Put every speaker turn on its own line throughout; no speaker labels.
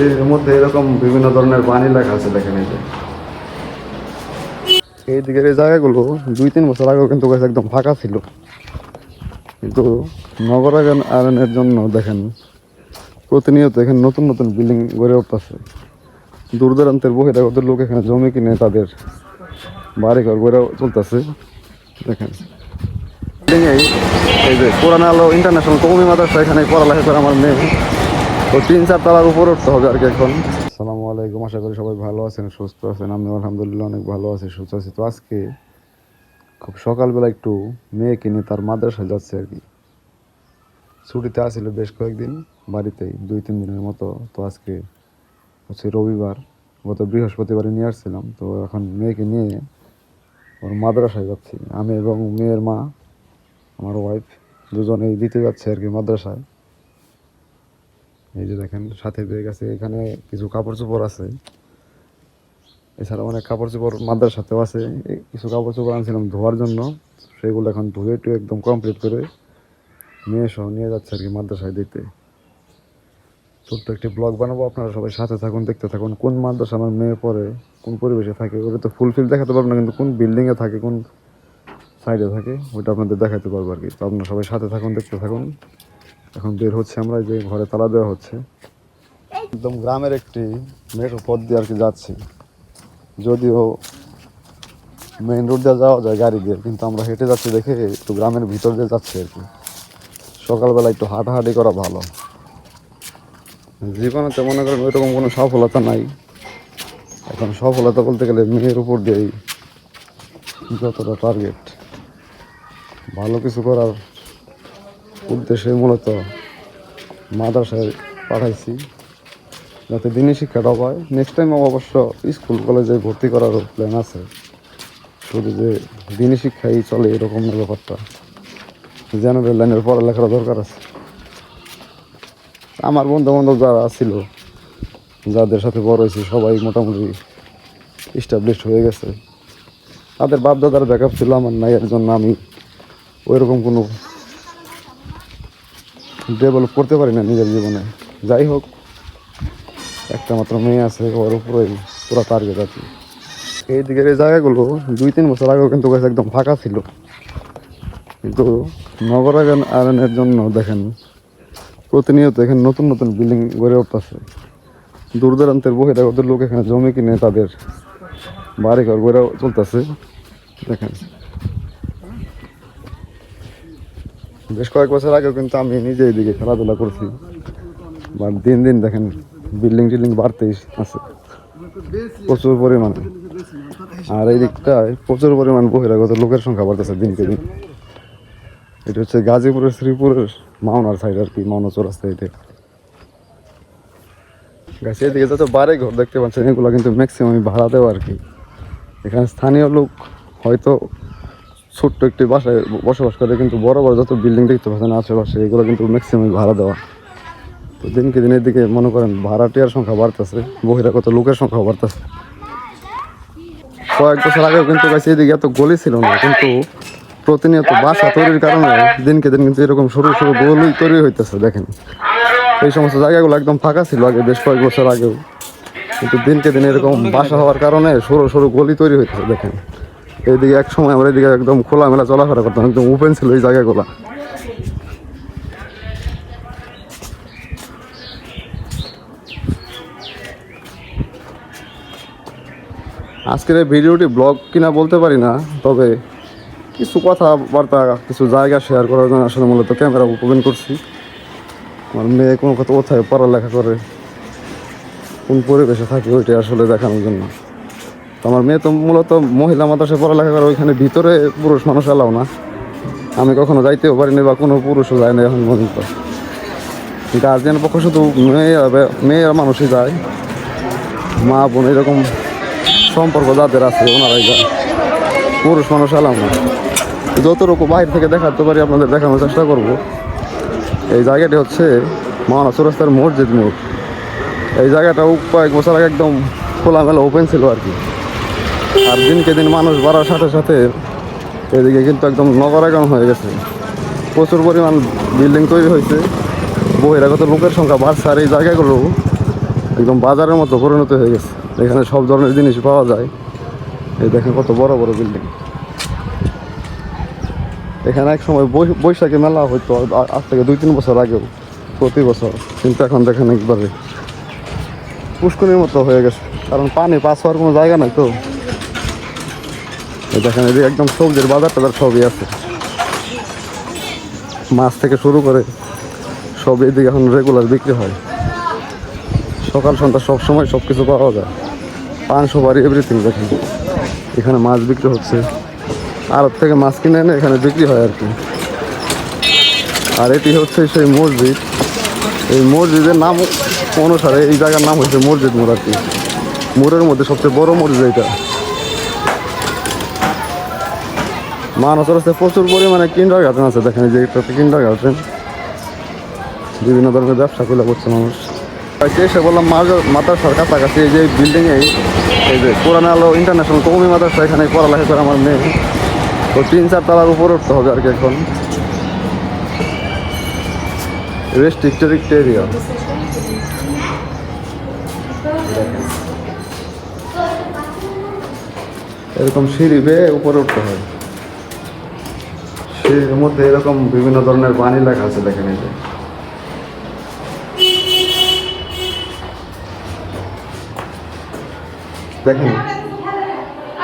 এর মধ্যে এরকম বিভিন্ন ধরনের বাণী লেখা আছে, দেখেন এই যে এই দিকের এই জায়গাগুলো 2-3 বছর আগেও কিন্তু একদম ফাঁকা ছিল, কিন্তু নগরায়নের জন্য দেখেন প্রতিনিয়ত এখানে নতুন নতুন বিল্ডিং গড়ে উঠতেছে। দূর দূরান্তের বহিরাগত লোক এখানে জমি কিনে তাদের বাড়িঘর গড়ে চলতেছে। দেখেন এই যে কোরআন আলো ইন্টারন্যাশনাল কওমি মাদ্রাসা, এখানে পড়ালেখা করে আমার মেয়ে, তো 3-4 তলার উপর উঠতে হবে আর কি এখন। আসসালামু আলাইকুম, আশা করি সবাই ভালো আছেন, সুস্থ আছেন। আমি আলহামদুলিল্লাহ অনেক ভালো আছি, সুস্থ আছি। তো আজকে খুব সকালবেলা একটু মেয়ে কিনে তার মাদ্রাসায় যাচ্ছে আর কি। ছুটিতে আসছিল বেশ কয়েকদিন বাড়িতেই, 2-3 দিনের মতো। তো আজকে হচ্ছে রবিবার, গত বৃহস্পতিবারে নিয়ে আসছিলাম। তো এখন মেয়েকে নিয়ে ওর মাদ্রাসায় যাচ্ছি আমি এবং মেয়ের মা, আমার ওয়াইফ, দুজনেই দিতে যাচ্ছে আর কি মাদ্রাসায়। এই যে দেখেন সাথে ব্যাগ আছে, এখানে কিছু কাপড় চোপড় আছে, এছাড়া অনেক কাপড় চোপড় মাদ্রাসাতেও আছে। কিছু কাপড় চোপড় আনছিলাম ধোয়ার জন্য, সেগুলো এখন ধুয়ে টুয়ে একদম কমপ্লিট করে মেয়ে সহ নিয়ে যাচ্ছে আর কি মাদ্রাসায় দিতে। ছোট্ট একটি ব্লগ বানাবো, আপনারা সবাই সাথে থাকুন, দেখতে থাকুন। কোন মাদ্রাসা আমার মেয়ে পড়ে, কোন পরিবেশে থাকে, ওটা তো ফুলফিল দেখাতে পারবো না, কিন্তু কোন বিল্ডিংয়ে থাকে, কোন সাইডে থাকে, ওইটা আপনাদের দেখাতে পারবো আর কি। তো আপনারা সবাই সাথে থাকুন, দেখতে থাকুন। এখন বের হচ্ছে আমরা, যে ঘরে তালা দেওয়া হচ্ছে। একদম গ্রামের একটি মেঠো পথ দিয়ে আর কি যাচ্ছি, যদিও মেইন রোড দিয়ে যাওয়া যায় গাড়ি দিয়ে, কিন্তু আমরা হেঁটে যাচ্ছি দেখে একটু গ্রামের ভিতর দিয়ে যাচ্ছি আর কি। সকালবেলা একটু হাঁটাহাঁটি করা ভালো। জীবনে তো মনে করেন ওইরকম কোনো সফলতা নাই। এখন সফলতা বলতে গেলে মেয়ের উপর দিয়েই যতটা টার্গেট। ভালো কিছু করার উদ্দেশ্যে মূলত মাদ্রাসায় পাঠাইছি, যাতে দিনই শিক্ষাটাও পায়। নেক্সট টাইম অবশ্য স্কুল কলেজে ভর্তি করারও প্ল্যান আছে। শুধু যে দিনই শিক্ষাই চলে এরকম না ব্যাপারটা, জেনারেল লাইনের পড়ালেখার দরকার আছে। আমার বন্ধু বান্ধব যারা ছিল, যাদের সাথে বড় হয়েছি, সবাই মোটামুটি এস্টাবলিশড হয়ে গেছে। তাদের বাপদাদার ব্যাকআপ ছিল, আমার নাই। এর জন্য আমি ওইরকম কোনো ডেভেলপ করতে পারি না নিজের জীবনে। যাই হোক, একটা মাত্র মেয়ে আছে, ওর উপরেই পুরো টার্গেট আর কি। এই দিকের এই জায়গাগুলো 2-3 বছর আগেও কিন্তু একদম ফাঁকা ছিল, কিন্তু নগরায়নের জন্য দেখেন প্রতিনিয়ত এখানে নতুন নতুন বিল্ডিং গড়ে উঠতেছে। দূর দূরান্তের বহিরাগত লোক এখানে জমি কিনে তাদের বাড়িঘর গড়ে চলতেছে। দেখেন বেশ কয়েক বছর আগেও কিন্তু আমি নিজে এইদিকে খেলাধুলা করছি, বা দিন দিন দেখেন বিল্ডিং টিল্ডিং বাড়তেই আছে প্রচুর পরিমাণে। আর এই দিকটায় প্রচুর পরিমাণ বহিরাগত লোকের সংখ্যা বাড়তেছে দিনকে দিন। এটা হচ্ছে গাজীপুরের শ্রীপুরের মাওনার সাইড আর কি, মাওনা চৌরাস্তা। গাছ এদিকে যত বাড়ি ঘর দেখতে পাচ্ছেন, এগুলো কিন্তু ম্যাক্সিমাম ভাড়া দেওয়া আর কি। এখানে স্থানীয় লোক হয়তো ছোট্ট একটি বাসায় বসবাস করে, কিন্তু বড় বড় যত বিল্ডিং দেখতে পাচ্ছেন আশেপাশে, এগুলো কিন্তু ম্যাক্সিমাম ভাড়া দেওয়া। তো দিনকে দিন এদিকে মনে করেন ভাড়াটিয়ার সংখ্যা বাড়তেছে, বহিরাগত লোকের সংখ্যা বাড়তেছে। কয়েক বছর আগেও কিন্তু গাছ এদিকে এত গলি ছিল না, কিন্তু প্রতিনিয়ত বাসা তৈরির কারণে দিনকে দিন কিন্তু এরকম সরু সরু গলি তৈরি হইতেছে। দেখেন এই সমস্ত জায়গাগুলো একদম ফাঁকা ছিল আগে, বেশ কয়েক বছর আগেও, কিন্তু দিনকে দিন এরকম বাসা হওয়ার কারণে সরু সরু গলি তৈরি হইতেছে। দেখেন এইদিকে এক সময় আমরা এদিকে একদম খোলামেলা চলাফেরা করতাম, একদম ওপেন ছিল এই জায়গাগুলো। আজকের এই ভিডিওটি ব্লগ কিনা বলতে পারি না, তবে কিছু কথাবার্তা, কিছু জায়গা শেয়ার করার জন্য আসলে মূলত ক্যামেরা ওপেন করছি। আমার মেয়ে কোনো কথা কোথায় পড়ালেখা করে, কোন পরিবেশে থাকে, ওইটাই আসলে দেখানোর জন্য। তো আমার মেয়ে তো মূলত মহিলা মাদ্রাসায় পড়ালেখা করে, ওইখানে ভিতরে পুরুষ মানুষ এলাও না। আমি কখনো যাইতেও পারিনি, বা কোনো পুরুষও যায় না এখন পর্যন্ত। গার্জিয়ান পক্ষ শুধু মেয়েরা মানুষই যায়, মা বোন এরকম সম্পর্ক যাদের আছে ওনারাই যায়, পুরুষ মানুষ এলাও না। যতটুকু বাইরে থেকে দেখাতে পারি আপনাদের দেখানোর চেষ্টা করব। এই জায়গাটি হচ্ছে মাওনা চৌরাস্তার মসজিদ মোড়। এই জায়গাটাও কয়েক বছর আগে একদম খোলামেলা ওপেন ছিল আর কি। আর দিনকে দিন মানুষ বাড়ার সাথে সাথে এদিকে কিন্তু একদম নগরায়ন হয়ে গেছে, প্রচুর পরিমাণ বিল্ডিং তৈরি হয়েছে, বহিরাগত লোকের সংখ্যা বাড়ছে। আর এই জায়গাগুলো একদম বাজারের মতো পরিণত হয়ে গেছে। এখানে সব ধরনের জিনিস পাওয়া যায়। এই দেখেন কত বড় বড় বিল্ডিং। এখানে এক সময় বৈশাখী মেলা হইতো আজ থেকে 2-3 বছর আগেও, প্রতি বছর। কিন্তু এখন দেখেন একবারে পুষ্করিণীর মতো হয়ে গেছে, কারণ পানি পাস হওয়ার কোনো জায়গা নাই তো। এই দেখেন এদিকে একদম সবজির বাজার টাজার সবই আছে, মাছ থেকে শুরু করে সব এদিকে এখন রেগুলার বিক্রি হয়। সকাল সন্ধ্যা সব সময় সব কিছু পাওয়া যায়, পান সুপারি এভরিথিং। দেখেন এখানে মাছ বিক্রি হচ্ছে, আড়ত থেকে মাছ কিনে এনে এখানে বিক্রি হয় আর কি। আর এটি হচ্ছে সেই মসজিদ। এই মসজিদের নাম অনুসারে এই জায়গার নাম হচ্ছে মসজিদ মোড় আর কি। মোড়ের মধ্যে সবচেয়ে বড় মসজিদ এটা। মানুষ আছে প্রচুর পরিমাণে কিন্ডার গার্ডেন আছে। দেখেন যে একটা কিন্ডার গার্ডেন, বিভিন্ন ধরনের ব্যবসা খুলে করছে মানুষ। এসে বললাম মাদ্রাসার কাছাকাছি এই যে বিল্ডিংয়ে, এই যে পুরানা আলো ইন্টারন্যাশনাল কওমি মাদ্রাসা, এখানে পড়ালেখা করে আমার মেয়ে। তো 3-4 তলার উপরে উঠতে হবে আর কি। এখন রেস্ট্রিক্টেড এরিয়া। এরকম সিঁড়ি বেয়ে উপরে উঠতে হয়। সিঁড়ির মধ্যে এরকম বিভিন্ন ধরনের বাণী লেখা আছে। দেখেন এই যে দেখেন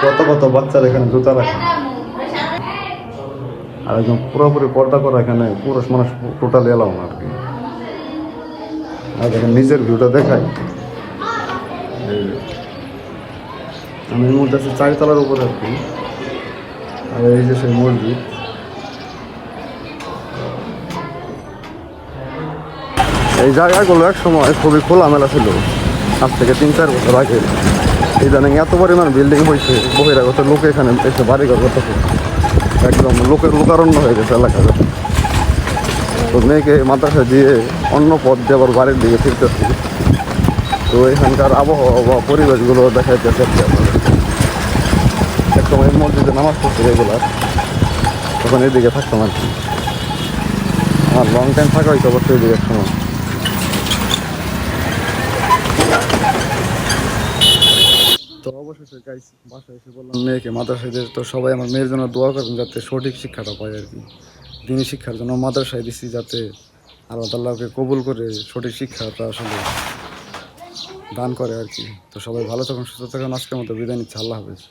কত কত বাচ্চারা এখানে জুতা রাখে। আর একদম পুরোপুরি পর্দা করা, এখানে পুরুষ মানুষ টোটালি এলাও না আর কি। আর দেখেন নিচের ভিউটা দেখাই। আমি এর মধ্যে আছি 4 তলার উপরে আর কি। আর এই যে সেই মসজিদ। এই জায়গাগুলো এক সময় খুবই খোলামেলা ছিল, আজ থেকে 3-4 বছর আগে। ইদানিং এত পরিমাণ বিল্ডিং হয়েছে, বহিরাগত লোক এখানে এসে বাড়িঘর করতেছে, একদম লোকের লোকারণ্য হয়ে গেছে এলাকাটা। তো মেয়েকে মাদ্রাসায় দিয়ে অন্য পথ দিয়ে আবার বাড়ির দিকে ফিরতেছি। তো এখানকার আবহাওয়া বা পরিবেশগুলো দেখাইতেছে আর কি আপনাদের। এক সময় মসজিদে নামাজ পড়ছি রেগুলার, তখন এদিকে থাকতাম আর কি। আমার লং টাইম থাকা হয়তো অবশ্যই এদিকে এক সময়। তো অবশেষে গাইস বাসায় এসে বললাম মেয়েকে মাদ্রাসায় দিয়ে, তো সবাই আমার মেয়ের জন্য দোয়া করবেন যাতে সঠিক শিক্ষাটা পায় আর কি। দিনী শিক্ষার জন্য মাদ্রাসায় দিচ্ছি, যাতে আল্লাহ তাআলাকে কবুল করে সঠিক শিক্ষাটা আসলে দান করে আর কি। তো সবাই ভালো থাকুন, সুস্থ থাকুন। আজকের মতো বিদায় নিচ্ছি, আল্লাহ হাফেজ।